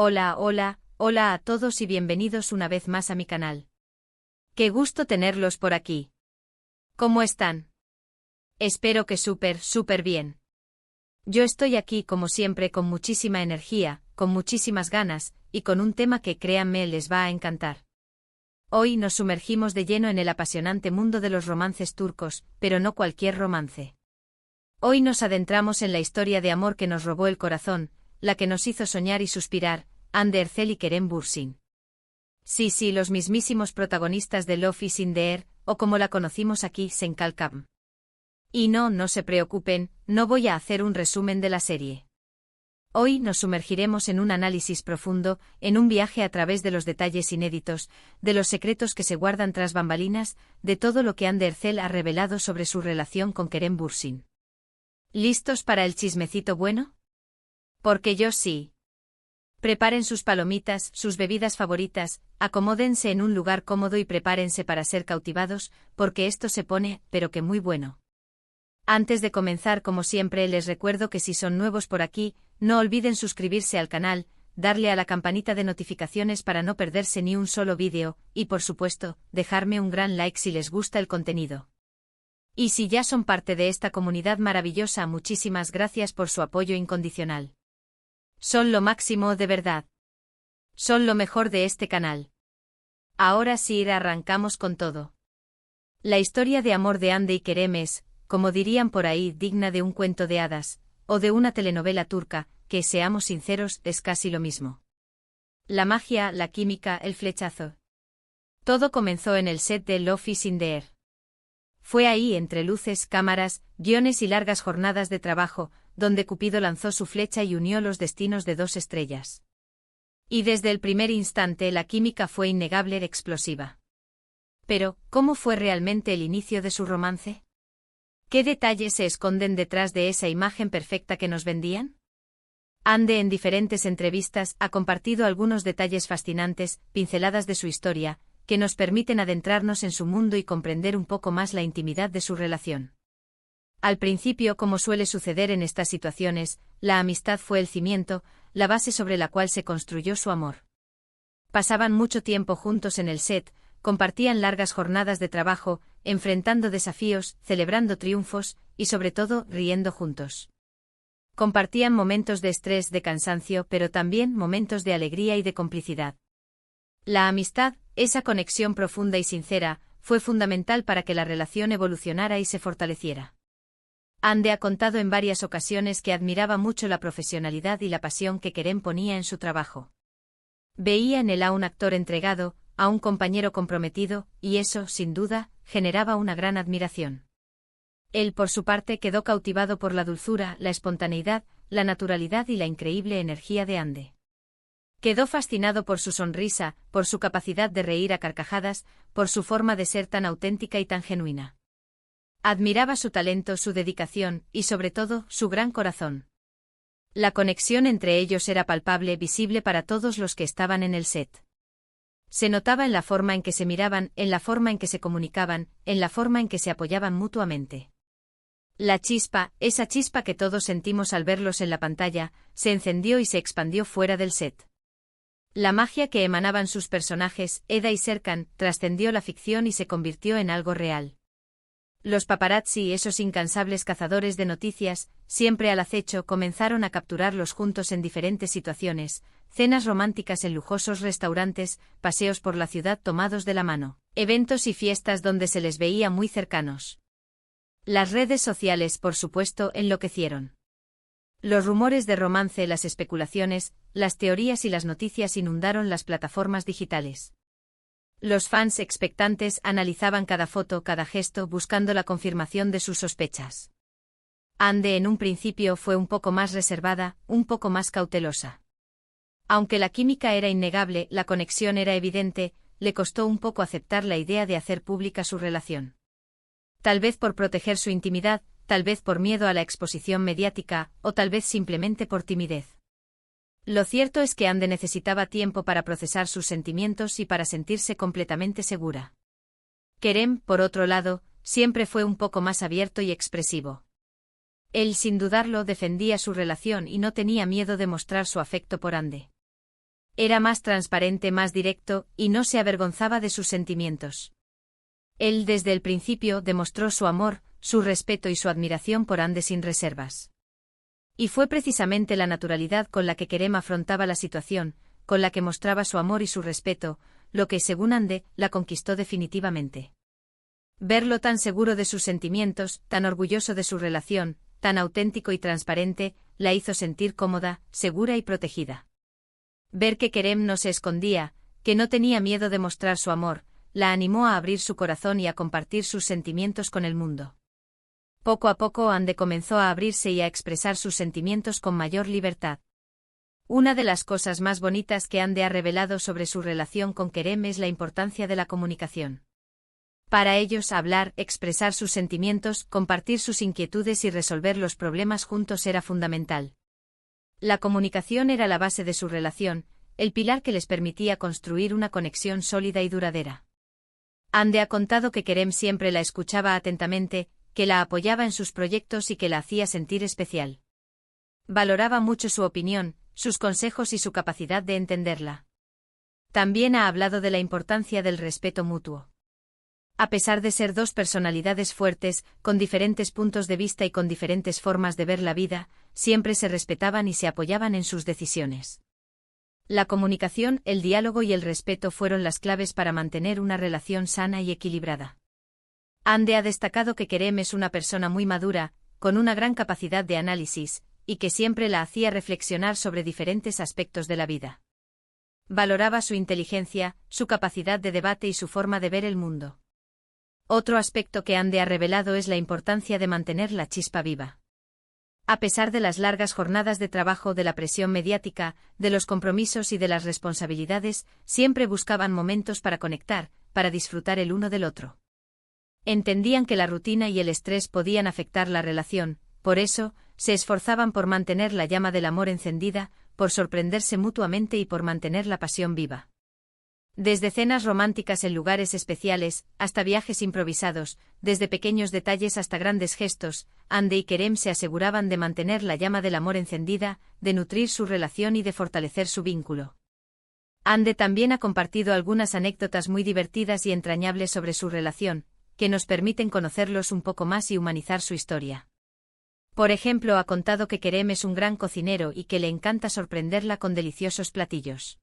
Hola, hola, hola a todos y bienvenidos una vez más a mi canal. Qué gusto tenerlos por aquí. ¿Cómo están? Espero que súper bien. Yo estoy aquí como siempre con muchísima energía, con muchísimas ganas, y con un tema que créanme les va a encantar. Hoy nos sumergimos de lleno en el apasionante mundo de los romances turcos, pero no cualquier romance. Hoy nos adentramos en la historia de amor que nos robó el corazón, la que nos hizo soñar y suspirar, Hande Erçel y Kerem Bürsin. Sí, los mismísimos protagonistas de Love is in the Air, o como la conocimos aquí, Sen Kalkam. Y no se preocupen, no voy a hacer un resumen de la serie. Hoy nos sumergiremos en un análisis profundo, en un viaje a través de los detalles inéditos, de los secretos que se guardan tras bambalinas, de todo lo que Hande Erçel ha revelado sobre su relación con Kerem Bürsin. ¿Listos para el chismecito bueno? Porque yo sí. Preparen sus palomitas, sus bebidas favoritas, acomódense en un lugar cómodo y prepárense para ser cautivados, porque esto se pone, pero que muy bueno. Antes de comenzar, como siempre, les recuerdo que si son nuevos por aquí, no olviden suscribirse al canal, darle a la campanita de notificaciones para no perderse ni un solo vídeo, y por supuesto, dejarme un gran like si les gusta el contenido. Y si ya son parte de esta comunidad maravillosa, muchísimas gracias por su apoyo incondicional. Son lo máximo de verdad. Son lo mejor de este canal. Ahora sí arrancamos con todo. La historia de amor de Hande y Kerem es, como dirían por ahí, digna de un cuento de hadas, o de una telenovela turca, que, seamos sinceros, es casi lo mismo. La magia, la química, el flechazo. Todo comenzó en el set de Love is in the Air. Fue ahí, entre luces, cámaras, guiones y largas jornadas de trabajo, donde Cupido lanzó su flecha y unió los destinos de dos estrellas. Y desde el primer instante la química fue innegable, explosiva. Pero, ¿cómo fue realmente el inicio de su romance? ¿Qué detalles se esconden detrás de esa imagen perfecta que nos vendían? Hande en diferentes entrevistas ha compartido algunos detalles fascinantes, pinceladas de su historia, que nos permiten adentrarnos en su mundo y comprender un poco más la intimidad de su relación. Al principio, como suele suceder en estas situaciones, la amistad fue el cimiento, la base sobre la cual se construyó su amor. Pasaban mucho tiempo juntos en el set, compartían largas jornadas de trabajo, enfrentando desafíos, celebrando triunfos, y sobre todo, riendo juntos. Compartían momentos de estrés, de cansancio, pero también momentos de alegría y de complicidad. La amistad, esa conexión profunda y sincera, fue fundamental para que la relación evolucionara y se fortaleciera. Hande ha contado en varias ocasiones que admiraba mucho la profesionalidad y la pasión que Kerem ponía en su trabajo. Veía en él a un actor entregado, a un compañero comprometido, y eso, sin duda, generaba una gran admiración. Él, por su parte, quedó cautivado por la dulzura, la espontaneidad, la naturalidad y la increíble energía de Hande. Quedó fascinado por su sonrisa, por su capacidad de reír a carcajadas, por su forma de ser tan auténtica y tan genuina. Admiraba su talento, su dedicación, y sobre todo, su gran corazón. La conexión entre ellos era palpable, visible para todos los que estaban en el set. Se notaba en la forma en que se miraban, en la forma en que se comunicaban, en la forma en que se apoyaban mutuamente. La chispa, esa chispa que todos sentimos al verlos en la pantalla, se encendió y se expandió fuera del set. La magia que emanaban sus personajes, Eda y Serkan, trascendió la ficción y se convirtió en algo real. Los paparazzi, esos incansables cazadores de noticias, siempre al acecho, comenzaron a capturarlos juntos en diferentes situaciones, cenas románticas en lujosos restaurantes, paseos por la ciudad tomados de la mano, eventos y fiestas donde se les veía muy cercanos. Las redes sociales, por supuesto, enloquecieron. Los rumores de romance, las especulaciones, las teorías y las noticias inundaron las plataformas digitales. Los fans expectantes analizaban cada foto, cada gesto, buscando la confirmación de sus sospechas. Hande en un principio fue un poco más reservada, un poco más cautelosa. Aunque la química era innegable, la conexión era evidente, le costó un poco aceptar la idea de hacer pública su relación. Tal vez por proteger su intimidad, tal vez por miedo a la exposición mediática, o tal vez simplemente por timidez. Lo cierto es que Hande necesitaba tiempo para procesar sus sentimientos y para sentirse completamente segura. Kerem, por otro lado, siempre fue un poco más abierto y expresivo. Él, sin dudarlo, defendía su relación y no tenía miedo de mostrar su afecto por Hande. Era más transparente, más directo, y no se avergonzaba de sus sentimientos. Él desde el principio demostró su amor, su respeto y su admiración por Ande sin reservas. Y fue precisamente la naturalidad con la que Kerem afrontaba la situación, con la que mostraba su amor y su respeto, lo que, según Ande, la conquistó definitivamente. Verlo tan seguro de sus sentimientos, tan orgulloso de su relación, tan auténtico y transparente, la hizo sentir cómoda, segura y protegida. Ver que Kerem no se escondía, que no tenía miedo de mostrar su amor, la animó a abrir su corazón y a compartir sus sentimientos con el mundo. Poco a poco Ande comenzó a abrirse y a expresar sus sentimientos con mayor libertad. Una de las cosas más bonitas que Ande ha revelado sobre su relación con Kerem es la importancia de la comunicación. Para ellos, hablar, expresar sus sentimientos, compartir sus inquietudes y resolver los problemas juntos era fundamental. La comunicación era la base de su relación, el pilar que les permitía construir una conexión sólida y duradera. Ande ha contado que Kerem siempre la escuchaba atentamente, que la apoyaba en sus proyectos y que la hacía sentir especial. Valoraba mucho su opinión, sus consejos y su capacidad de entenderla. También ha hablado de la importancia del respeto mutuo. A pesar de ser dos personalidades fuertes, con diferentes puntos de vista y con diferentes formas de ver la vida, siempre se respetaban y se apoyaban en sus decisiones. La comunicación, el diálogo y el respeto fueron las claves para mantener una relación sana y equilibrada. Ande ha destacado que Kerem es una persona muy madura, con una gran capacidad de análisis, y que siempre la hacía reflexionar sobre diferentes aspectos de la vida. Valoraba su inteligencia, su capacidad de debate y su forma de ver el mundo. Otro aspecto que Ande ha revelado es la importancia de mantener la chispa viva. A pesar de las largas jornadas de trabajo, de la presión mediática, de los compromisos y de las responsabilidades, siempre buscaban momentos para conectar, para disfrutar el uno del otro. Entendían que la rutina y el estrés podían afectar la relación, por eso, se esforzaban por mantener la llama del amor encendida, por sorprenderse mutuamente y por mantener la pasión viva. Desde cenas románticas en lugares especiales, hasta viajes improvisados, desde pequeños detalles hasta grandes gestos, Ande y Kerem se aseguraban de mantener la llama del amor encendida, de nutrir su relación y de fortalecer su vínculo. Ande también ha compartido algunas anécdotas muy divertidas y entrañables sobre su relación, que nos permiten conocerlos un poco más y humanizar su historia. Por ejemplo, ha contado que Kerem es un gran cocinero y que le encanta sorprenderla con deliciosos platillos.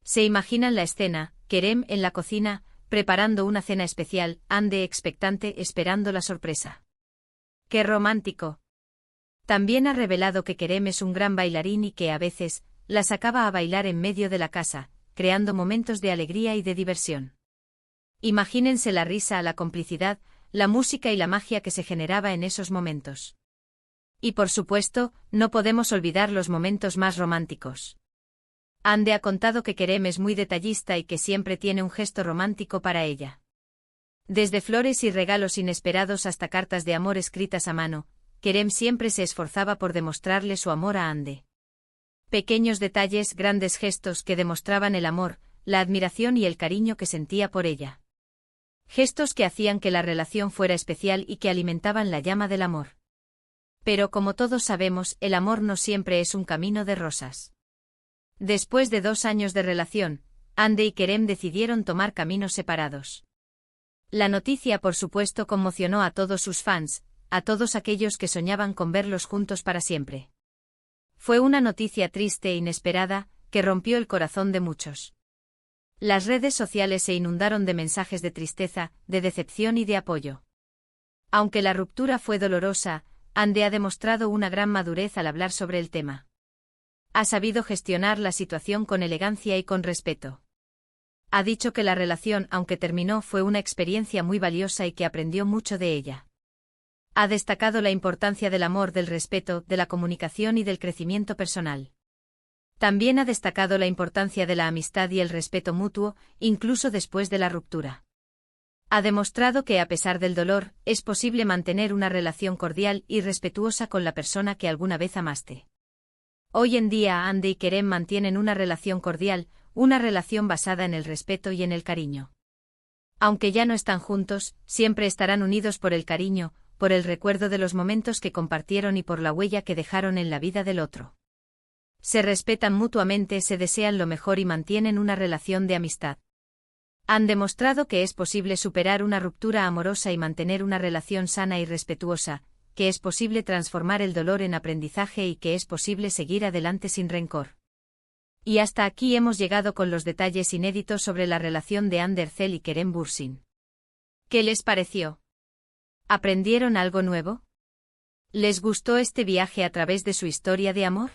Se imaginan la escena, Kerem en la cocina, preparando una cena especial, Ande expectante esperando la sorpresa. ¡Qué romántico! También ha revelado que Kerem es un gran bailarín y que a veces, la sacaba a bailar en medio de la casa, creando momentos de alegría y de diversión. Imagínense la risa, la complicidad, la música y la magia que se generaba en esos momentos. Y por supuesto, no podemos olvidar los momentos más románticos. Ande ha contado que Kerem es muy detallista y que siempre tiene un gesto romántico para ella. Desde flores y regalos inesperados hasta cartas de amor escritas a mano, Kerem siempre se esforzaba por demostrarle su amor a Ande. Pequeños detalles, grandes gestos que demostraban el amor, la admiración y el cariño que sentía por ella. Gestos que hacían que la relación fuera especial y que alimentaban la llama del amor. Pero como todos sabemos, el amor no siempre es un camino de rosas. Después de 2 años de relación, Ande y Kerem decidieron tomar caminos separados. La noticia, por supuesto, conmocionó a todos sus fans, a todos aquellos que soñaban con verlos juntos para siempre. Fue una noticia triste e inesperada, que rompió el corazón de muchos. Las redes sociales se inundaron de mensajes de tristeza, de decepción y de apoyo. Aunque la ruptura fue dolorosa, Ande ha demostrado una gran madurez al hablar sobre el tema. Ha sabido gestionar la situación con elegancia y con respeto. Ha dicho que la relación, aunque terminó, fue una experiencia muy valiosa y que aprendió mucho de ella. Ha destacado la importancia del amor, del respeto, de la comunicación y del crecimiento personal. También ha destacado la importancia de la amistad y el respeto mutuo, incluso después de la ruptura. Ha demostrado que a pesar del dolor, es posible mantener una relación cordial y respetuosa con la persona que alguna vez amaste. Hoy en día Ande y Kerem mantienen una relación cordial, una relación basada en el respeto y en el cariño. Aunque ya no están juntos, siempre estarán unidos por el cariño, por el recuerdo de los momentos que compartieron y por la huella que dejaron en la vida del otro. Se respetan mutuamente, se desean lo mejor y mantienen una relación de amistad. Han demostrado que es posible superar una ruptura amorosa y mantener una relación sana y respetuosa, que es posible transformar el dolor en aprendizaje y que es posible seguir adelante sin rencor. Y hasta aquí hemos llegado con los detalles inéditos sobre la relación de Ander Zel y Kerem Bürsin. ¿Qué les pareció? ¿Aprendieron algo nuevo? ¿Les gustó este viaje a través de su historia de amor?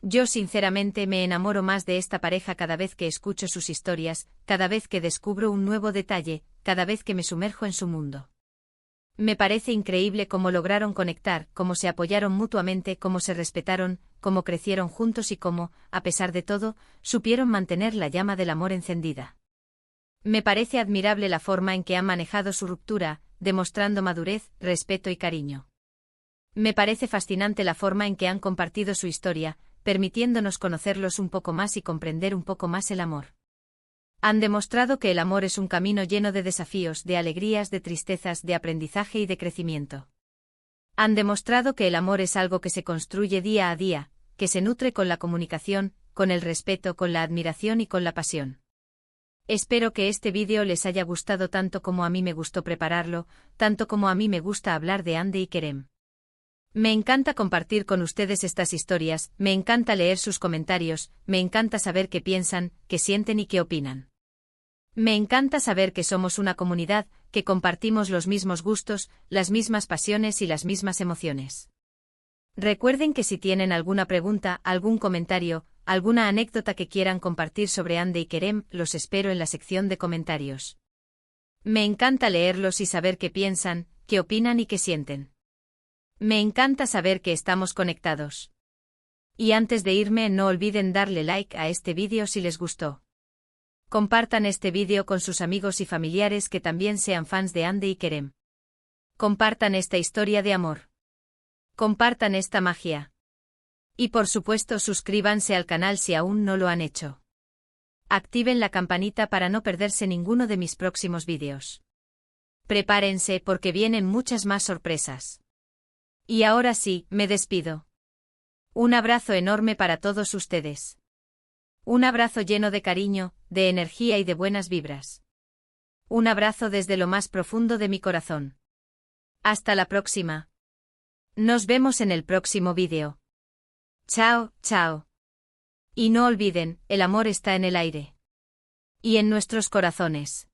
Yo sinceramente me enamoro más de esta pareja cada vez que escucho sus historias, cada vez que descubro un nuevo detalle, cada vez que me sumerjo en su mundo. Me parece increíble cómo lograron conectar, cómo se apoyaron mutuamente, cómo se respetaron, cómo crecieron juntos y cómo, a pesar de todo, supieron mantener la llama del amor encendida. Me parece admirable la forma en que han manejado su ruptura, demostrando madurez, respeto y cariño. Me parece fascinante la forma en que han compartido su historia, permitiéndonos conocerlos un poco más y comprender un poco más el amor. Han demostrado que el amor es un camino lleno de desafíos, de alegrías, de tristezas, de aprendizaje y de crecimiento. Han demostrado que el amor es algo que se construye día a día, que se nutre con la comunicación, con el respeto, con la admiración y con la pasión. Espero que este vídeo les haya gustado tanto como a mí me gustó prepararlo, tanto como a mí me gusta hablar de Hande y Kerem. Me encanta compartir con ustedes estas historias, me encanta leer sus comentarios, me encanta saber qué piensan, qué sienten y qué opinan. Me encanta saber que somos una comunidad, que compartimos los mismos gustos, las mismas pasiones y las mismas emociones. Recuerden que si tienen alguna pregunta, algún comentario, alguna anécdota que quieran compartir sobre Hande y Kerem, los espero en la sección de comentarios. Me encanta leerlos y saber qué piensan, qué opinan y qué sienten. Me encanta saber que estamos conectados. Y antes de irme no olviden darle like a este vídeo si les gustó. Compartan este vídeo con sus amigos y familiares que también sean fans de Hande y Kerem. Compartan esta historia de amor. Compartan esta magia. Y por supuesto suscríbanse al canal si aún no lo han hecho. Activen la campanita para no perderse ninguno de mis próximos vídeos. Prepárense porque vienen muchas más sorpresas. Y ahora sí, me despido. Un abrazo enorme para todos ustedes. Un abrazo lleno de cariño, de energía y de buenas vibras. Un abrazo desde lo más profundo de mi corazón. Hasta la próxima. Nos vemos en el próximo vídeo. Chao, chao. Y no olviden, el amor está en el aire. Y en nuestros corazones.